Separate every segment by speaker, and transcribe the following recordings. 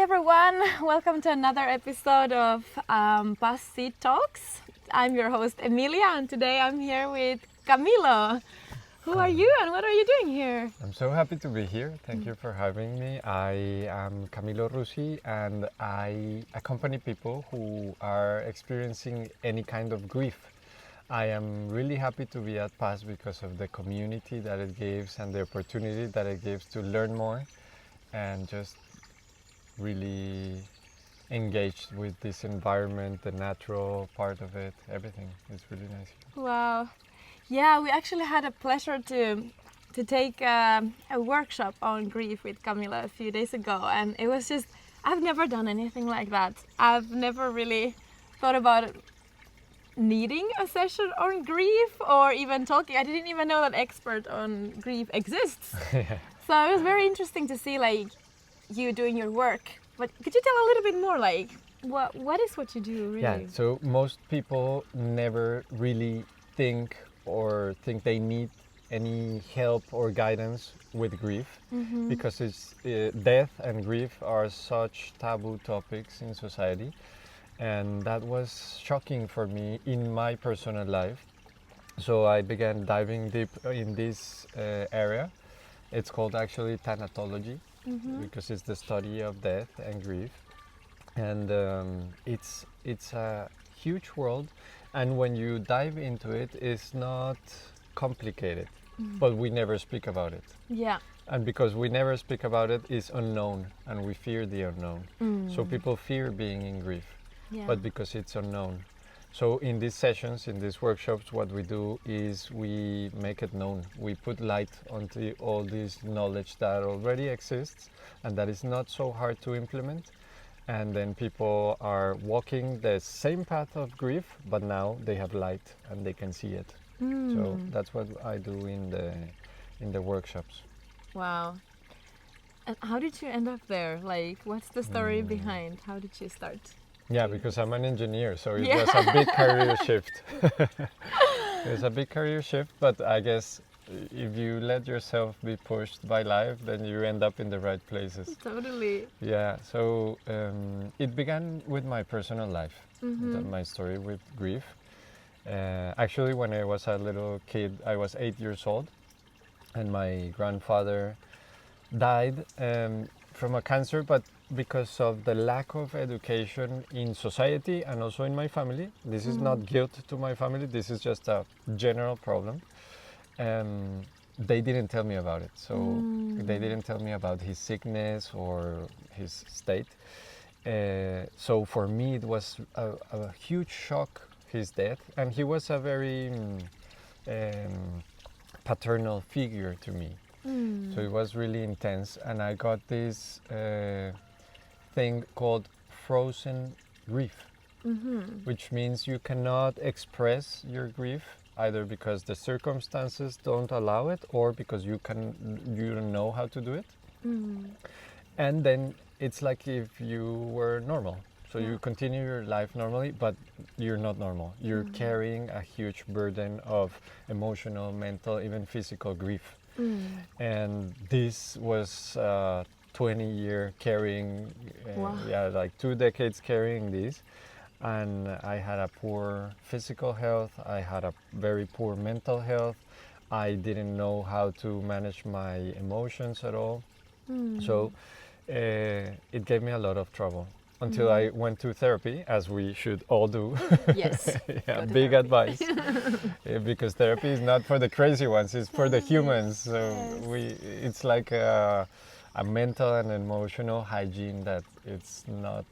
Speaker 1: everyone, welcome to another episode of Seed Talks. I'm your host Emilia, and today I'm here with Camilo. Who are you and what are you doing here?
Speaker 2: I'm so happy to be here. Thank you for having me. I am Camilo Russi and I accompany people who are experiencing any kind of grief. I am really happy to be at PAS because of the community that it gives and the opportunity that it gives to learn more and just really engaged with this environment, the natural part of it, everything. It's really nice here.
Speaker 1: Wow. Yeah, we actually had a pleasure to take a workshop on grief with Camilo a few days ago, and it was just, I've never done anything like that. I've never really thought about needing a session on grief or even talking. I didn't even know that expert on grief exists.
Speaker 2: Yeah.
Speaker 1: So it was very interesting to see like you doing your work. But could you tell a little bit more, like what is what you do really?
Speaker 2: Yeah, so most people never really think they need any help or guidance with grief because it's death and grief are such taboo topics in society, and that was shocking for me in my personal life. So I began diving deep in this area. It's called actually thanatology because it's the study of death and grief, and it's a huge world. And when you dive into it, it's not complicated, but we never speak about it.
Speaker 1: Yeah.
Speaker 2: And because we never speak about it, it's unknown, and we fear the unknown. So people fear being in grief, but because it's unknown. So in these sessions, in these workshops, what we do is we make it known. We put light onto all this knowledge that already exists and that is not so hard to implement. And then people are walking the same path of grief, but now they have light and they can see it. So that's what I do in the workshops.
Speaker 1: Wow. And how did you end up there? Like, what's the story behind? How did you start?
Speaker 2: Yeah, because I'm an engineer, so it was a big career shift. It was a big career shift, but I guess if you let yourself be pushed by life, then you end up in the right places.
Speaker 1: Totally.
Speaker 2: Yeah, so it began with my personal life, my story with grief. Actually, when I was a little kid, I was 8 years old, and my grandfather died from a cancer, but because of the lack of education in society and also in my family. This is not guilt to my family, this is just a general problem. They didn't tell me about it. So they didn't tell me about his sickness or his state. So for me it was a huge shock, his death. And he was a very paternal figure to me. So it was really intense. And I got this thing called frozen grief, which means you cannot express your grief either because the circumstances don't allow it or because you don't know how to do it. And then it's like if you were normal. So you continue your life normally, but you're not normal. You're carrying a huge burden of emotional, mental, even physical grief. And this was 20-year carrying, like 2 decades carrying this. And I had a poor physical health, I had a very poor mental health, I didn't know how to manage my emotions at all. So it gave me a lot of trouble until I went to therapy, as we should all do.
Speaker 1: Yes.
Speaker 2: Yeah, big advice. Because therapy is not for the crazy ones, it's for the humans. So it's like a mental and emotional hygiene that it's not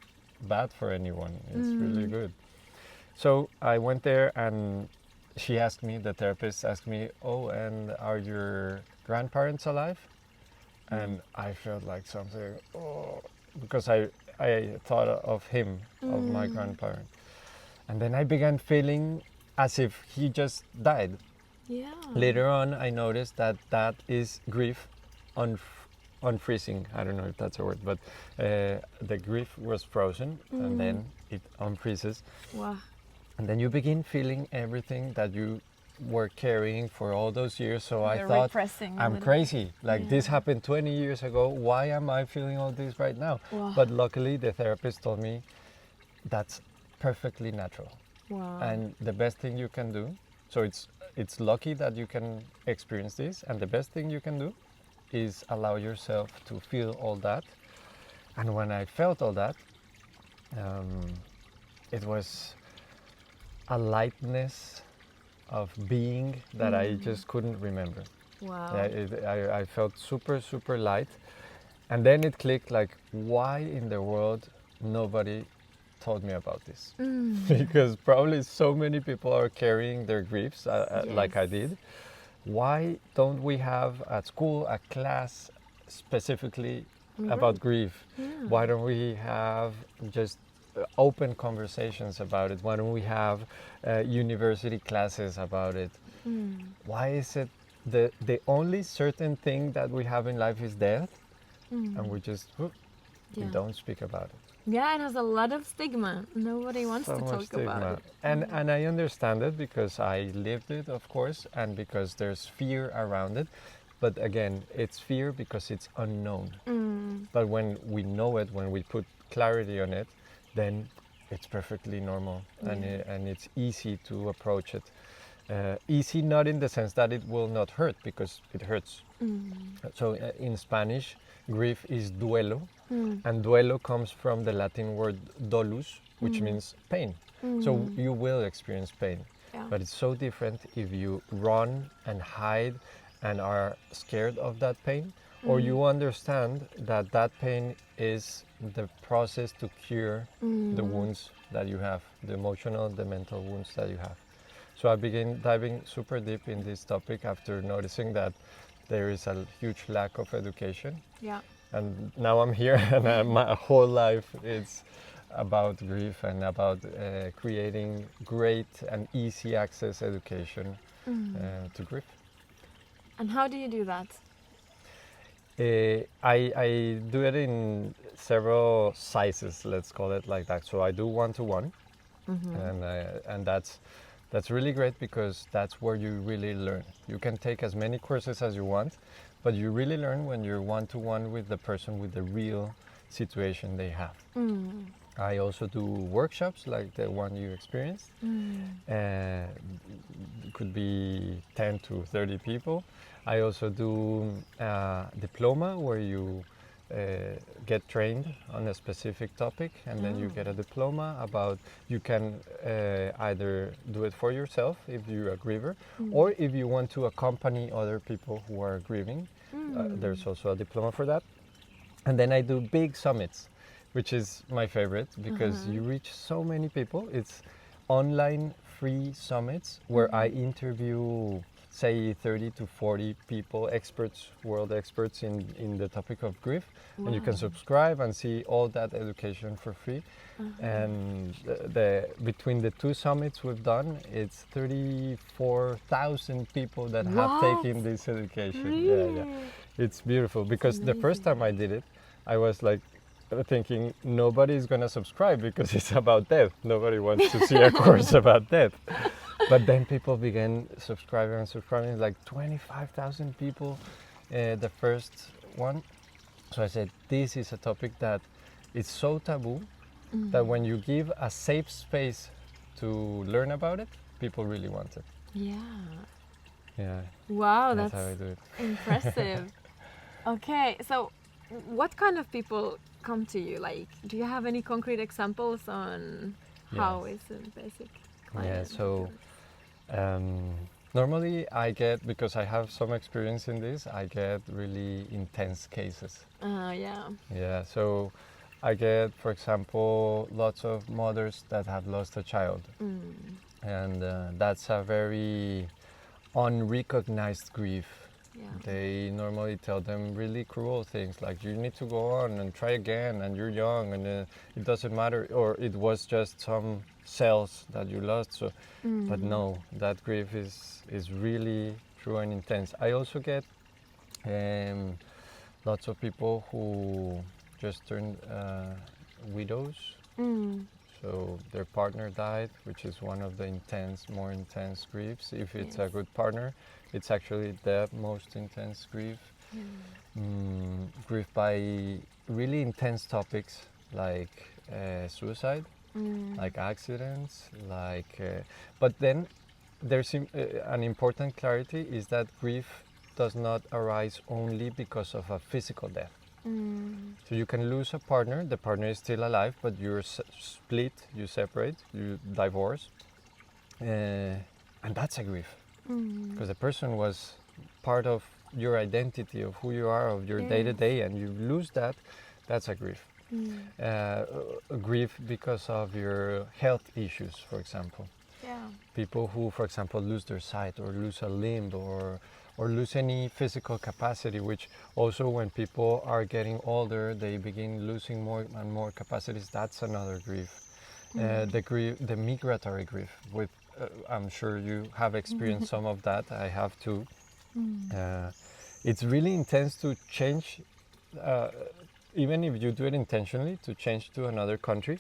Speaker 2: bad for anyone. It's really good. So I went there and she asked me, the therapist asked me, oh, and are your grandparents alive? And I felt like something, because I thought of him, of my grandparent. And then I began feeling as if he just died.
Speaker 1: Yeah.
Speaker 2: Later on, I noticed that is grief unfreezing. I don't know if that's a word, but the grief was frozen and then it unfreezes.
Speaker 1: Wow.
Speaker 2: And then you begin feeling everything that you were carrying for all those years. So I
Speaker 1: You're
Speaker 2: thought,
Speaker 1: repressing a
Speaker 2: I'm
Speaker 1: little
Speaker 2: crazy. Like this
Speaker 1: Yeah.
Speaker 2: happened 20 years ago. Why am I feeling all this right now?
Speaker 1: Wow.
Speaker 2: But luckily, the therapist told me that's perfectly natural.
Speaker 1: Wow.
Speaker 2: And the best thing you can do, so it's lucky that you can experience this, and the best thing you can do is allow yourself to feel all that. And when I felt all that, it was a lightness of being that I just couldn't remember.
Speaker 1: Wow.
Speaker 2: I felt super, super light. And then it clicked, like, why in the world nobody told me about this? Because probably so many people are carrying their griefs like I
Speaker 1: Yes.
Speaker 2: did. Why don't we have at school a class specifically about grief? Why don't we have just open conversations about it? Why don't we have university classes about it? Why is it the only certain thing that we have in life is death, and we just we don't speak about it?
Speaker 1: Yeah, it has a lot of stigma. Nobody wants
Speaker 2: So
Speaker 1: to
Speaker 2: much
Speaker 1: talk
Speaker 2: stigma.
Speaker 1: about it.
Speaker 2: And I understand it because I lived it, of course, and because there's fear around it. But again, it's fear because it's unknown. But when we know it, when we put clarity on it, then it's perfectly normal, and it's easy to approach it. Easy, not in the sense that it will not hurt, because it hurts. So in Spanish, grief is duelo, and duelo comes from the Latin word dolus, which means pain. So you will experience pain, but it's so different if you run and hide and are scared of that pain, or you understand that that pain is the process to cure the wounds that you have, the emotional, the mental wounds that you have. So I began diving super deep in this topic after noticing that there is a huge lack of education.
Speaker 1: Yeah.
Speaker 2: And now I'm here, and my whole life is about grief and about creating great and easy access education to grief.
Speaker 1: And how do you do that?
Speaker 2: I do it in several sizes, let's call it like that. So I do one-to-one, and that's really great because that's where you really learn. You can take as many courses as you want, but you really learn when you're one-to-one with the person with the real situation they have. I also do workshops like the one you experienced. It could be 10 to 30 people. I also do a diploma where you get trained on a specific topic, and then you get a diploma about, you can either do it for yourself if you're a griever, or if you want to accompany other people who are grieving, there's also a diploma for that. And then I do big summits, which is my favorite because you reach so many people. It's online free summits where I interview, say, 30 to 40 people, experts, world experts in the topic of grief. And you can subscribe and see all that education for free. And between the two summits we've done, it's 34,000 people that have taken this education.
Speaker 1: Really?
Speaker 2: Yeah. It's beautiful because the first time I did it, I was like thinking nobody's gonna subscribe because it's about death. Nobody wants to see a course about death. But then people began subscribing, like 25,000 people, the first one. So I said, this is a topic that is so taboo that when you give a safe space to learn about it, people really want it. Yeah.
Speaker 1: Wow,
Speaker 2: That's how I do it.
Speaker 1: impressive. Okay, so what kind of people come to you? Like, do you have any concrete examples on how is a basic client?
Speaker 2: Yeah, so normally I get, because I have some experience in this, I get really intense cases. Yeah, so I get, for example, lots of mothers that have lost a child. And that's a very unrecognized grief. They normally tell them really cruel things like, you need to go on and try again, and you're young, and it doesn't matter, or it was just some cells that you lost. So, but no, that grief is really true and intense. I also get lots of people who just turned widows. So their partner died, which is one of the more intense griefs. If it's a good partner, it's actually the most intense grief. Grief by really intense topics like suicide, like accidents, but then there's an important clarity is that grief does not arise only because of a physical death. So you can lose a partner, the partner is still alive, but you're split, you separate, you divorce, and that's a grief. Because the person was part of your identity, of who you are, of your day-to-day, and you lose that, that's a grief. A grief because of your health issues, for example. People who, for example, lose their sight or lose a limb or lose any physical capacity, which also when people are getting older, they begin losing more and more capacities. That's another grief. The migratory grief, I'm sure you have experienced some of that. I have too. It's really intense to change, even if you do it intentionally, to change to another country.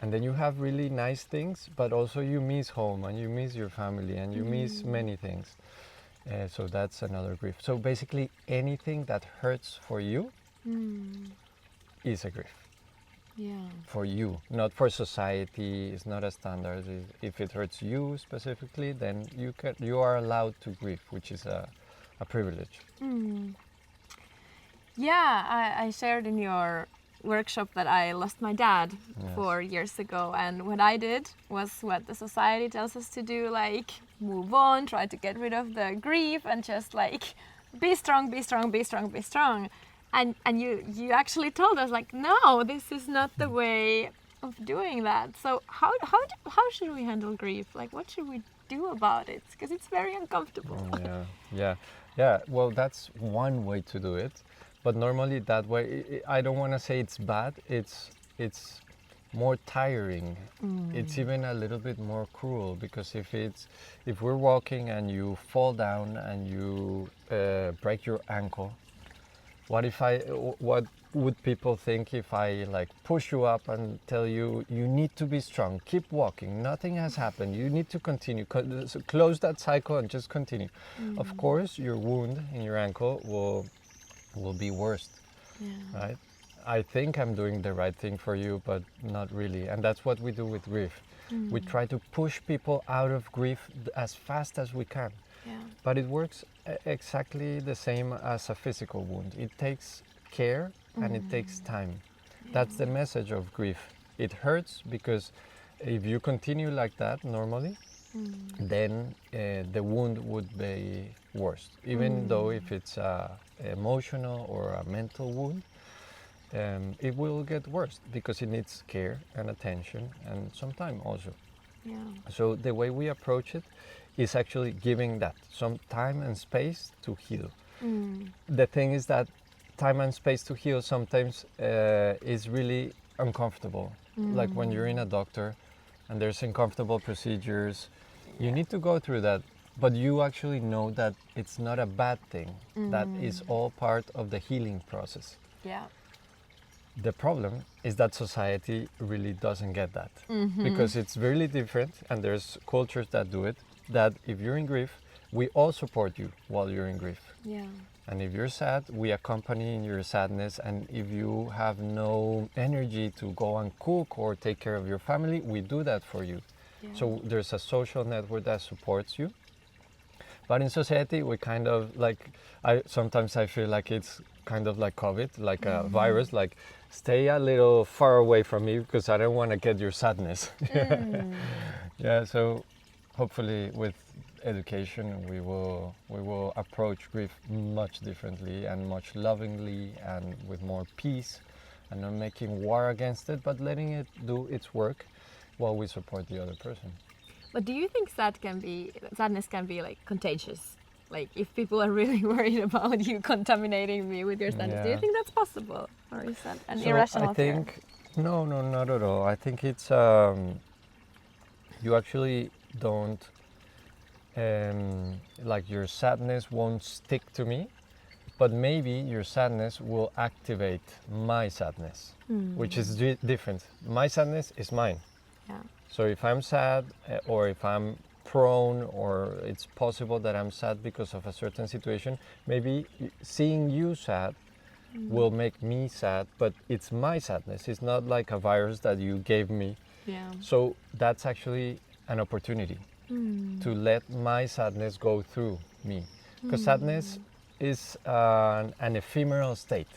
Speaker 2: And then you have really nice things, but also you miss home and you miss your family and you miss many things. So that's another grief. So basically anything that hurts for you is a grief. For you, not for society. It's not a standard. If it hurts you specifically, then you are allowed to grieve, which is a privilege.
Speaker 1: I shared in your workshop that I lost my dad 4 years ago, and what I did was what the society tells us to do, like move on, try to get rid of the grief and just like be strong, be strong, be strong, be strong. And you actually told us like, no, this is not the way of doing that. So how should we handle grief? Like, what should we do about it? Because it's very uncomfortable.
Speaker 2: Yeah. Well, that's one way to do it. But normally that way, I don't want to say it's bad. It's more tiring. It's even a little bit more cruel, because if we're walking and you fall down and you break your ankle, what would people think if I like push you up and tell you need to be strong, keep walking, nothing has happened, you need to continue, close that cycle and just continue. Of course, your wound in your ankle will be worse, right? I think I'm doing the right thing for you, but not really. And that's what we do with grief. We try to push people out of grief as fast as we can. But it works exactly the same as a physical wound. It takes care and it takes time. That's the message of grief. It hurts because if you continue like that normally, then the wound would be worse. Even though if it's emotional or a mental wound, it will get worse because it needs care and attention and some time also. So the way we approach it is actually giving that some time and space to heal. The thing is that time and space to heal sometimes is really uncomfortable. Like when you're in a doctor and there's uncomfortable procedures, you need to go through that, but you actually know that it's not a bad thing. That is all part of the healing process. The problem is that society really doesn't get that, because it's really different, and there's cultures that do it, that if you're in grief, we all support you while you're in grief. And if you're sad, we accompany in your sadness, and if you have no energy to go and cook or take care of your family, we do that for you. So there's a social network that supports you. But in society, we kind of like, sometimes I feel like it's kind of like COVID, like a virus, like stay a little far away from me because I don't want to get your sadness. So hopefully with education we will approach grief much differently and much lovingly and with more peace, and not making war against it, but letting it do its work while we support the other person.
Speaker 1: But do you think sadness can be like contagious? Like if people are really worried about you contaminating me with your sadness, do you think that's possible? Or is that an irrational fear?
Speaker 2: I think, no, not at all. I think it's, you actually don't, like your sadness won't stick to me, but maybe your sadness will activate my sadness, which is different. My sadness is mine.
Speaker 1: Yeah.
Speaker 2: So if I'm sad or if I'm prone or it's possible that I'm sad because of a certain situation, maybe seeing you sad will make me sad, but it's my sadness. It's not like a virus that you gave me.
Speaker 1: Yeah.
Speaker 2: So that's actually an opportunity to let my sadness go through me. Because sadness is an ephemeral state.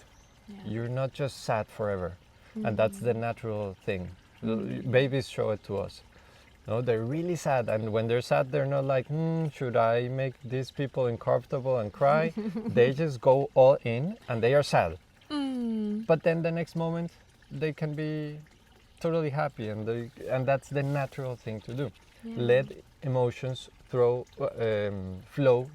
Speaker 1: Yeah.
Speaker 2: You're not just sad forever. And that's the natural thing. Babies show it to us. No, they're really sad, and when they're sad, they're not like, should I make these people uncomfortable and cry? They just go all in, and they are sad. But then the next moment, they can be totally happy, and that's the natural thing to do.
Speaker 1: Yeah.
Speaker 2: Let emotions flow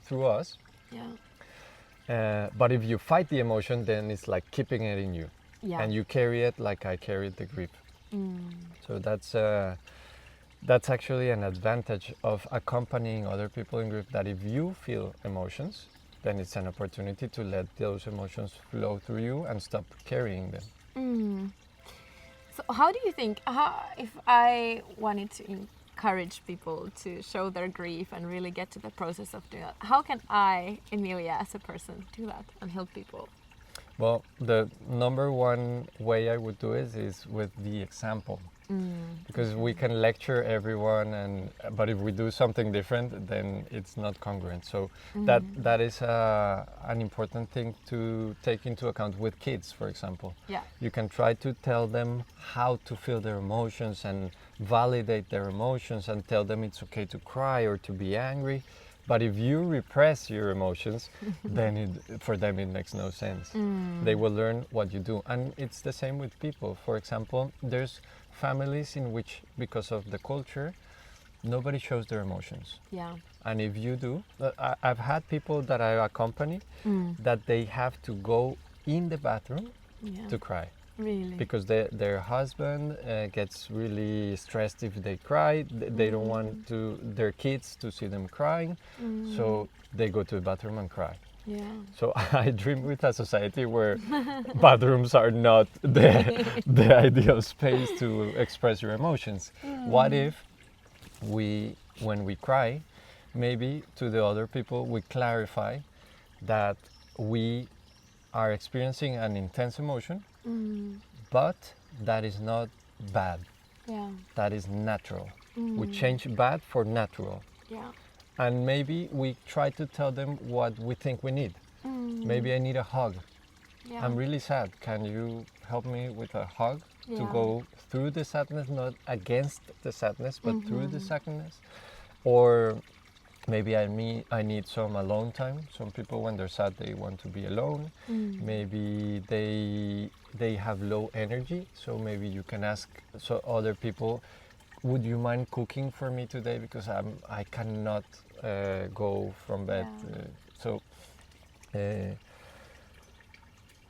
Speaker 2: through us.
Speaker 1: Yeah.
Speaker 2: But if you fight the emotion, then it's like keeping it in you,
Speaker 1: Yeah.
Speaker 2: and you carry it like I carried the grief. So that's actually an advantage of accompanying other people in grief, that if you feel emotions, then it's an opportunity to let those emotions flow through you and stop carrying them.
Speaker 1: So how do you think, if I wanted to encourage people to show their grief and really get to the process of doing that, how can I, Emilia, as a person, do that and help people?
Speaker 2: Well, the number one way I would do it is with the example. Because we can lecture everyone, but if we do something different, then it's not congruent. So that is an important thing to take into account with kids, for example.
Speaker 1: Yeah.
Speaker 2: You can try to tell them how to feel their emotions and validate their emotions and tell them it's okay to cry or to be angry. But if you repress your emotions, then for them it makes no sense. They will learn what you do. And it's the same with people. For example, there's families in which, because of the culture, nobody shows their emotions.
Speaker 1: Yeah.
Speaker 2: And if you do, I've had people that I accompany that they have to go in the bathroom to cry.
Speaker 1: Really?
Speaker 2: Because their husband gets really stressed if they cry. They don't want their kids to see them crying, so they go to the bathroom and cry.
Speaker 1: Yeah.
Speaker 2: So I dream with a society where bathrooms are not the ideal space to express your emotions. What if when we cry, maybe to the other people we clarify that we are experiencing an intense emotion, but that is not bad.
Speaker 1: Yeah.
Speaker 2: That is natural. We change bad for natural.
Speaker 1: Yeah.
Speaker 2: And maybe we try to tell them what we think we need. Maybe I need a hug.
Speaker 1: Yeah.
Speaker 2: I'm really sad. Can you help me with a hug to
Speaker 1: Yeah.
Speaker 2: go through the sadness, not against the sadness, but through the sadness? Or maybe I need some alone time. Some people, when they're sad, they want to be alone. Maybe they have low energy, so maybe you can ask other people, would you mind cooking for me today, because I cannot go from bed.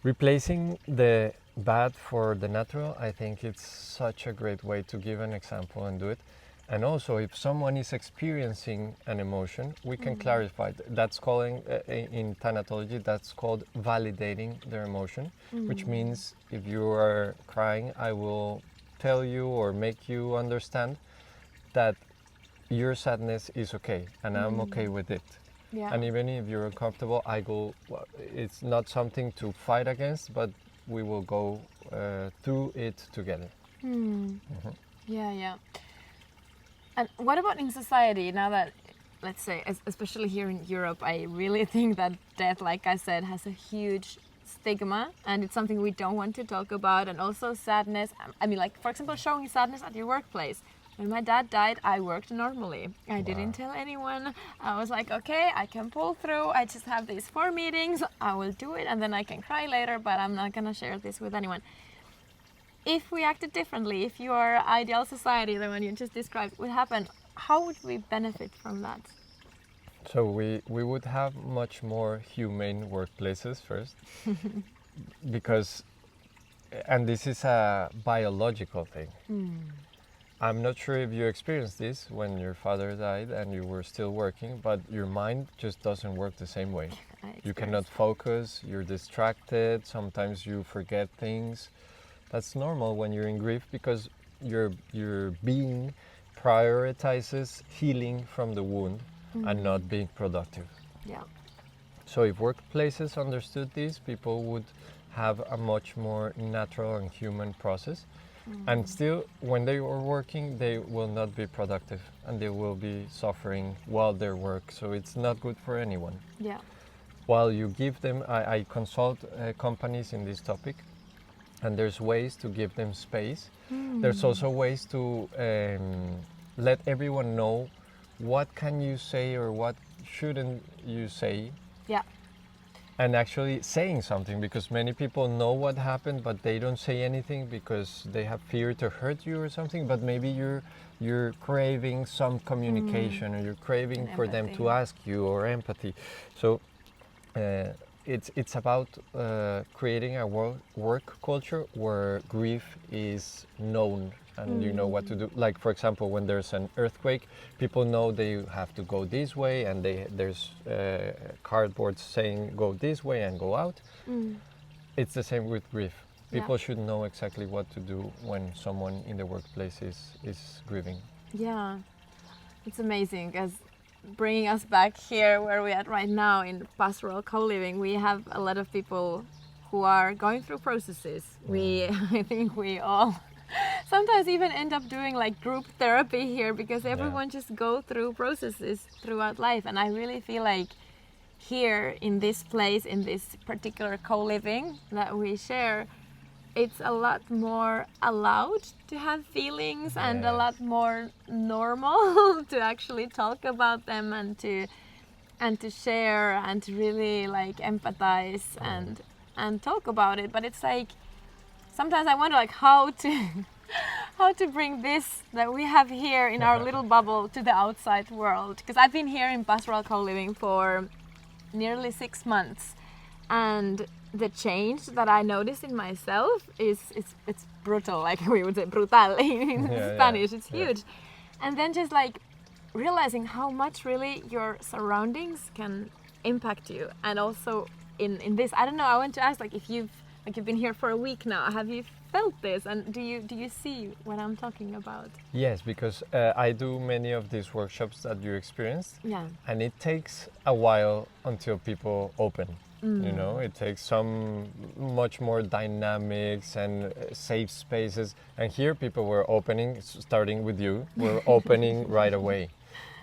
Speaker 2: Replacing the bad for the natural, I think it's such a great way to give an example and do it. And also, if someone is experiencing an emotion, we can clarify. That's calling, in thanatology, that's called validating their emotion, which means if you are crying, I will tell you or make you understand that your sadness is okay and I'm okay with it.
Speaker 1: Yeah.
Speaker 2: And even if you're uncomfortable, it's not something to fight against, but we will go through it together.
Speaker 1: Yeah, yeah. And what about in society, now that, let's say, especially here in Europe, I really think that death, like I said, has a huge stigma, and it's something we don't want to talk about. And also sadness, I mean, like, for example, showing sadness at your workplace. When my dad died, I worked normally. I didn't tell anyone. I was like, okay, I can pull through. I just have these 4 meetings. I will do it, and then I can cry later, but I'm not going to share this with anyone. If we acted differently, if your ideal society, the one you just described, would happen, how would we benefit from that?
Speaker 2: So we would have much more humane workplaces first, because, and this is a biological thing. I'm not sure if you experienced this when your father died and you were still working, but your mind just doesn't work the same way. You cannot focus, you're distracted, sometimes you forget things. That's normal when you're in grief, because your being prioritizes healing from the wound and not being productive.
Speaker 1: Yeah.
Speaker 2: So if workplaces understood this, people would have a much more natural and human process. And still, when they are working, they will not be productive and they will be suffering while they work. So it's not good for anyone.
Speaker 1: Yeah.
Speaker 2: While you give them, I consult companies in this topic, and there's ways to give them space. There's also ways to let everyone know what can you say or what shouldn't you say.
Speaker 1: Yeah.
Speaker 2: And actually saying something, because many people know what happened, but they don't say anything because they have fear to hurt you or something. But maybe you're craving some communication, or you're craving for them to ask you, or empathy. So it's about creating a work culture where grief is known and you know what to do. Like, for example, when there's an earthquake, people know they have to go this way, and there's cardboard saying go this way and go out. It's the same with grief. People should know exactly what to do when someone in the workplace is grieving.
Speaker 1: Yeah, it's amazing, as bringing us back here where we're at right now in pastoral co-living, we have a lot of people who are going through processes. I think we all sometimes even end up doing like group therapy here, because everyone just go through processes throughout life. And I really feel like here in this place, in this particular co-living that we share, it's a lot more allowed to have feelings and a lot more normal to actually talk about them and to share and to really like empathize and talk about it. But it's like sometimes I wonder like how to bring this that we have here in our little bubble to the outside world, because I've been here in pastoral co-living for nearly 6 months, and the change that I notice in myself it's brutal, like we would say brutal in Spanish. It's huge. And then just like realizing how much really your surroundings can impact you. And also in this, I don't know, I want to ask, like, if you've been here for a week now, have you felt this, and do you see what I'm talking about?
Speaker 2: Yes, because I do many of these workshops that you experienced, and it takes a while until people open. You know, it takes some much more dynamics and safe spaces. And here people were opening, starting with you, were opening right away,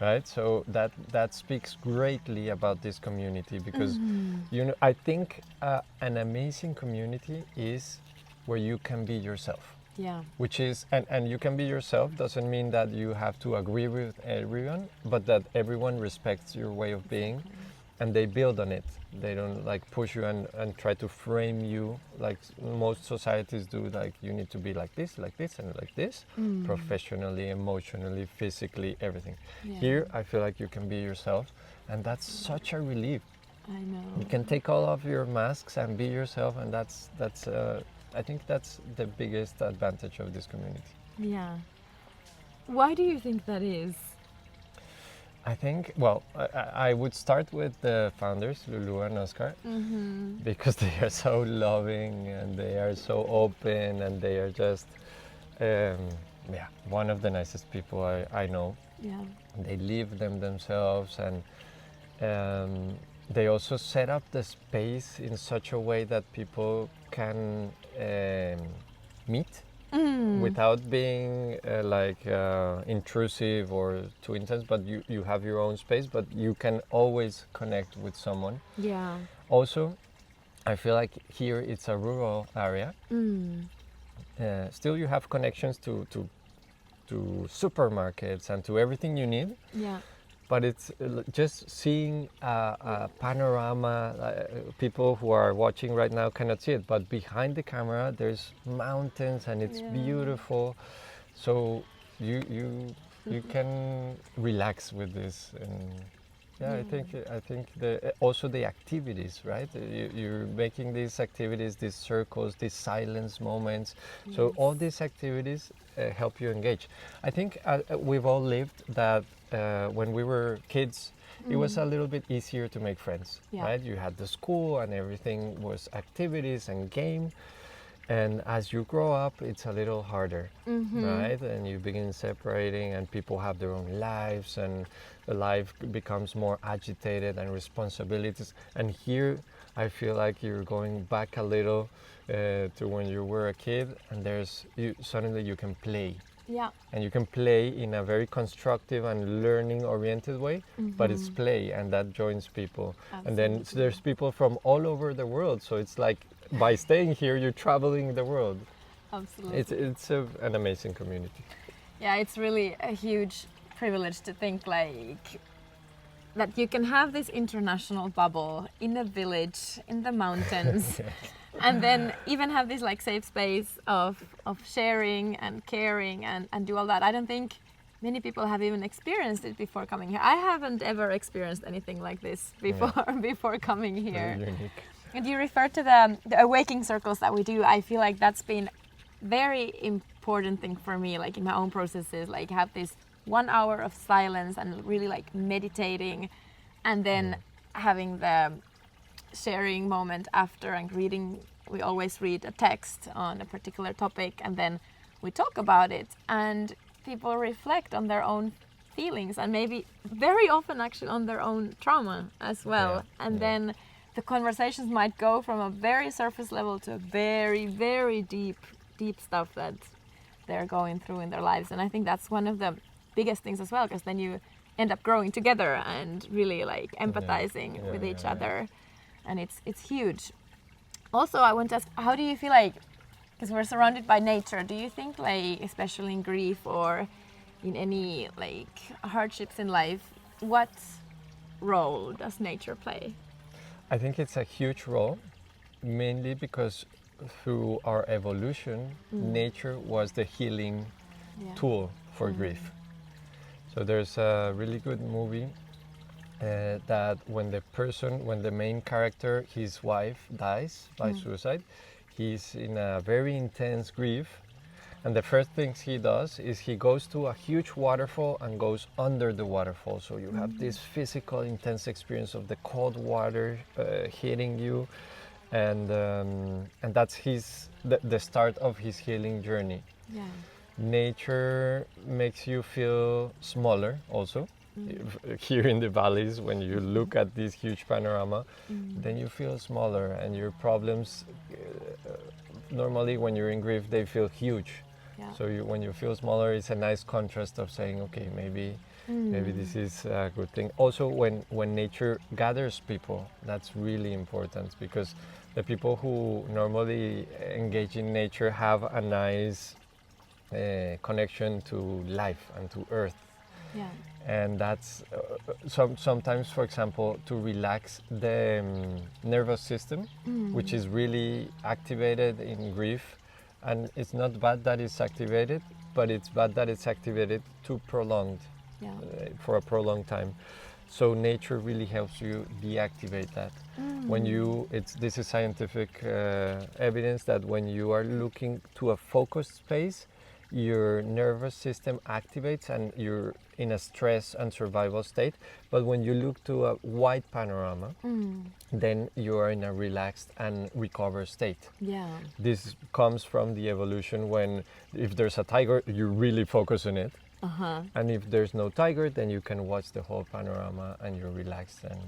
Speaker 2: right? So that speaks greatly about this community, because you know, I think an amazing community is where you can be yourself.
Speaker 1: Yeah.
Speaker 2: Which is, and you can be yourself doesn't mean that you have to agree with everyone, but that everyone respects your way of being. And they build on it. They don't like push you and try to frame you like most societies do, like you need to be like this, and like this, professionally, emotionally, physically, everything. Here, I feel like you can be yourself, and that's such a relief.
Speaker 1: I know.
Speaker 2: You can take all of your masks and be yourself, and that's I think that's the biggest advantage of this community.
Speaker 1: Yeah. Why do you think that is?
Speaker 2: I think, well, I would start with the founders, Lulu and Oscar, because they are so loving and they are so open, and they are just, one of the nicest people I know. Yeah. They live them themselves, and they also set up the space in such a way that people can meet. Without being intrusive or too intense, but you have your own space, but you can always connect with someone. Yeah. Also, I feel like here it's a rural area. Still you have connections to supermarkets and to everything you need. Yeah. But it's just seeing a panorama. People who are watching right now cannot see it, but behind the camera there's mountains, and it's beautiful. So you can relax with this, and I think also the activities, right? You're making these activities, these circles, these silence moments. So all these activities help you engage. I think we've all lived that. When we were kids, it was a little bit easier to make friends, right? You had the school and everything was activities and game. And as you grow up, it's a little harder, right? And you begin separating, and people have their own lives, and the life becomes more agitated and responsibilities. And here, I feel like you're going back a little to when you were a kid, and suddenly you can play.
Speaker 1: Yeah.
Speaker 2: And you can play in a very constructive and learning-oriented way, but it's play, and that joins people.
Speaker 1: Absolutely.
Speaker 2: And then there's people from all over the world, so it's like by staying here, you're traveling the world.
Speaker 1: Absolutely.
Speaker 2: It's an amazing community.
Speaker 1: Yeah, it's really a huge privilege to think like that you can have this international bubble in a village in the mountains. And then even have this like safe space of sharing and caring and do all that. I don't think many people have even experienced it before coming here. I haven't ever experienced anything like this before coming here.
Speaker 2: Very unique.
Speaker 1: And you refer to the awakening circles that we do. I feel like that's been very important thing for me, like in my own processes, like have this 1 hour of silence and really like meditating, and then having the sharing moment after and reading. We always read a text on a particular topic, and then we talk about it, and people reflect on their own feelings, and maybe very often actually on their own trauma as well. Then the conversations might go from a very surface level to a very, very deep stuff that they're going through in their lives. And I think that's one of the biggest things as well, because then you end up growing together and really like empathizing with each other. And it's huge. Also, I want to ask, how do you feel like, because we're surrounded by nature, do you think like, especially in grief or in any like hardships in life, what role does nature play?
Speaker 2: I think it's a huge role, mainly because through our evolution, nature was the healing tool for grief. So there's a really good movie that when the main character, his wife, dies by suicide, he's in a very intense grief. And the first things he does is he goes to a huge waterfall and goes under the waterfall. So you have this physical, intense experience of the cold water hitting you. And that's the start of his healing journey.
Speaker 1: Yeah.
Speaker 2: Nature makes you feel smaller also. Here in the valleys, when you look at this huge panorama, then you feel smaller, and your problems, normally when you're in grief, they feel huge. Yeah. So when you feel smaller, it's a nice contrast of saying, okay, maybe this is a good thing. Also, when nature gathers people, that's really important, because the people who normally engage in nature have a nice connection to life and to earth.
Speaker 1: Yeah.
Speaker 2: And that's sometimes, for example, to relax the nervous system, which is really activated in grief. And it's not bad that it's activated, but it's bad that it's activated too prolonged, for a prolonged time. So nature really helps you deactivate that. This is scientific evidence that when you are looking to a focused space, your nervous system activates and you're in a stress and survival state. But when you look to a wide panorama, then you are in a relaxed and recovered state. Yeah. This comes from the evolution when if there's a tiger, you really focus on it. And if there's no tiger, then you can watch the whole panorama and you're relaxed. And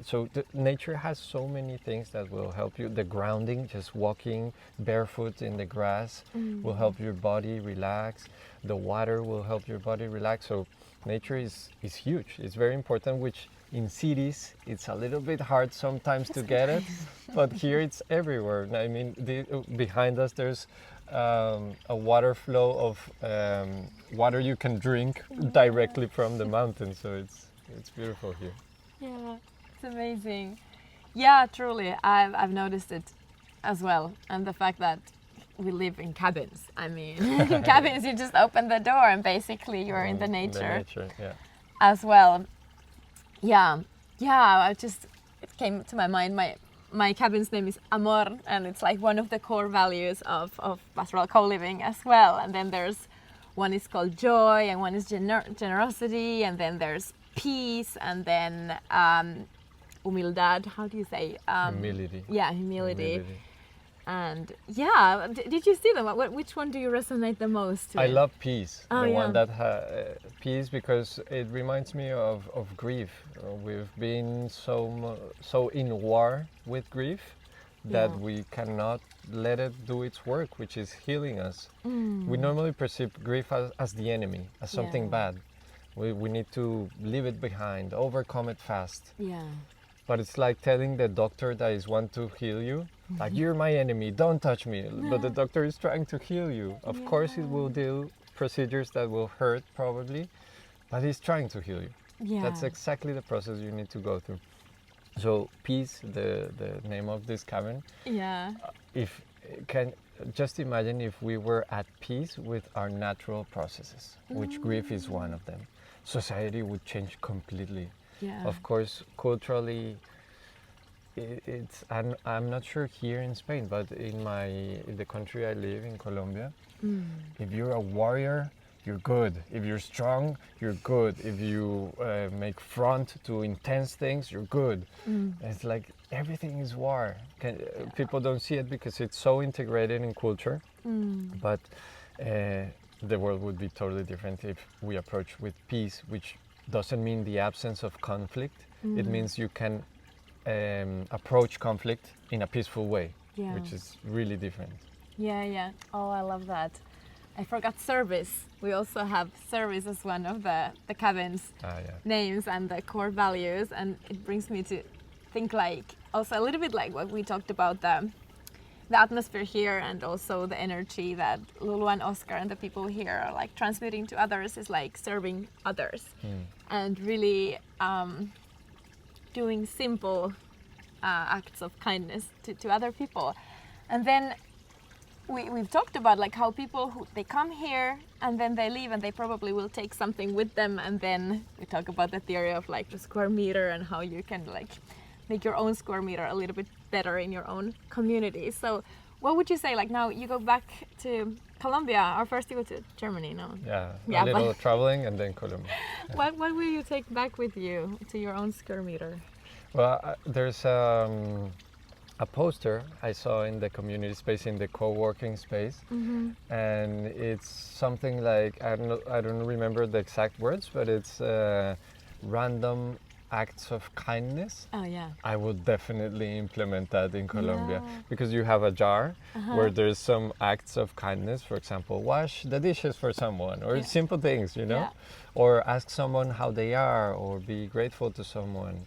Speaker 2: so nature has so many things that will help you. The grounding, just walking barefoot in the grass, will help your body relax. The water will help your body relax. So nature is huge. It's very important, which in cities, it's a little bit hard sometimes to get it. But here it's everywhere. I mean, behind us there's a water flow of water you can drink directly from the mountain. So it's beautiful here.
Speaker 1: Yeah. It's amazing. Yeah, truly. I've noticed it as well. And the fact that we live in cabins. I mean, in cabins, you just open the door and basically you're in the nature as well. Yeah. It came to my mind. My cabin's name is Amor, and it's like one of the core values of pastoral co-living as well. And then there's one is called joy, and one is generosity, and then there's peace, and then humildad. How do you say?
Speaker 2: Humility.
Speaker 1: Yeah, humility. And yeah, did you see them? Which one do you resonate the most with?
Speaker 2: I love peace.
Speaker 1: Oh,
Speaker 2: The
Speaker 1: yeah.
Speaker 2: one that peace, because it reminds me of grief. We've been so in war with grief that
Speaker 1: Yeah.
Speaker 2: we cannot let it do its work, which is healing us.
Speaker 1: Mm.
Speaker 2: We normally perceive grief as the enemy, as something
Speaker 1: Yeah.
Speaker 2: bad. We need to leave it behind, overcome it fast.
Speaker 1: Yeah.
Speaker 2: But it's like telling the doctor that is want to heal you, like, you're my enemy, don't touch me. But the doctor is trying to heal you. Of course, it will do procedures that will hurt probably, but he's trying to heal you.
Speaker 1: Yeah.
Speaker 2: That's exactly the process you need to go through. So peace, the name of this cabin.
Speaker 1: Yeah.
Speaker 2: If can just imagine if we were at peace with our natural processes, which grief is one of them. Society would change completely.
Speaker 1: Yeah.
Speaker 2: Of course, culturally, I'm not sure here in Spain, but in the country I live in, Colombia, if you're a warrior, you're good. If you're strong, you're good. If you make front to intense things, you're good. It's like everything is war. People don't see it because it's so integrated in culture, but the world would be totally different if we approach with peace, which doesn't mean the absence of conflict. It means you can approach conflict in a peaceful way, which is really different.
Speaker 1: Yeah. Oh, I love that. I forgot service. We also have service as one of the cabin's names and the core values, and it brings me to think like also a little bit like what we talked about, the atmosphere here, and also the energy that Lulu and Oscar and the people here are like transmitting to others is like serving others and really doing simple acts of kindness to other people. And then we've talked about like how people they come here and then they leave and they probably will take something with them, and then we talk about the theory of like the square meter and how you can like make your own square meter a little bit better in your own community. So what would you say, like now you go back to Colombia, or first you go to Germany, no?
Speaker 2: Yeah, a little traveling and then Colombia. Yeah.
Speaker 1: What will you take back with you to your own square meter?
Speaker 2: Well, there's a poster I saw in the community space, in the co-working space, and it's something like, I don't remember the exact words, but it's random acts of kindness.
Speaker 1: Oh yeah.
Speaker 2: I would definitely implement that in Colombia, because you have a jar where there's some acts of kindness. For example, wash the dishes for someone, or simple things, or ask someone how they are, or be grateful to someone,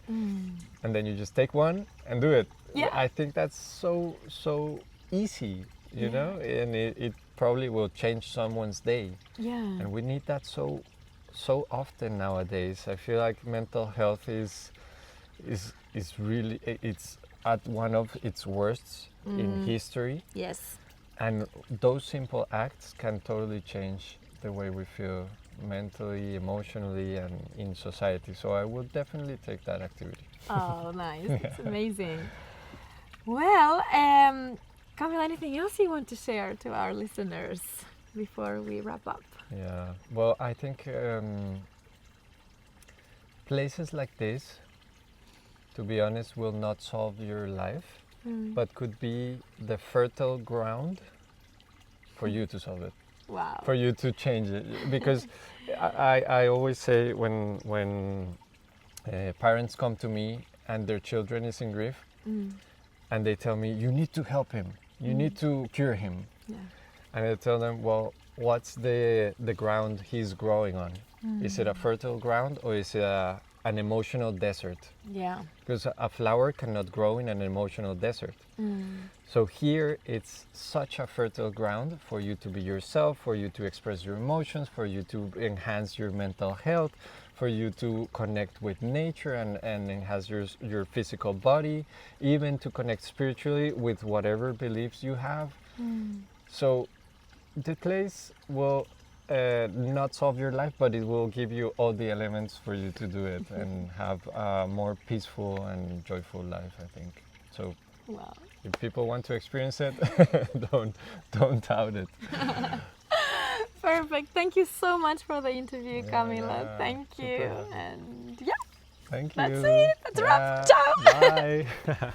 Speaker 2: and then you just take one and do it. I think that's so easy, you know, and it probably will change someone's day. And we need that so often nowadays. I feel like mental health is really, it's at one of its worst in history.
Speaker 1: Yes.
Speaker 2: And those simple acts can totally change the way we feel mentally, emotionally, and in society. So I would definitely take that activity.
Speaker 1: Oh, nice. It's amazing. Well, Camilo, anything else you want to share to our listeners before we wrap up?
Speaker 2: Yeah, well, I think places like this, to be honest, will not solve your life, but could be the fertile ground for you to solve it.
Speaker 1: Wow.
Speaker 2: For you to change it. Because I always say when parents come to me and their children is in grief, and they tell me, you need to help him, you need to cure him.
Speaker 1: Yeah.
Speaker 2: And I tell them, well, what's the ground he's growing on? Is it a fertile ground, or is it an emotional desert?
Speaker 1: Yeah.
Speaker 2: Because a flower cannot grow in an emotional desert. So here it's such a fertile ground for you to be yourself, for you to express your emotions, for you to enhance your mental health, for you to connect with nature and enhance your physical body, even to connect spiritually with whatever beliefs you have. So the place will not solve your life, but it will give you all the elements for you to do it and have a more peaceful and joyful life, I think. So if people want to experience it, don't doubt it.
Speaker 1: Perfect. Thank you so much for the interview, Camilo.
Speaker 2: Yeah,
Speaker 1: Thank you.
Speaker 2: super.
Speaker 1: And
Speaker 2: Thank you.
Speaker 1: that's it. That's a wrap. Ciao.
Speaker 2: Bye.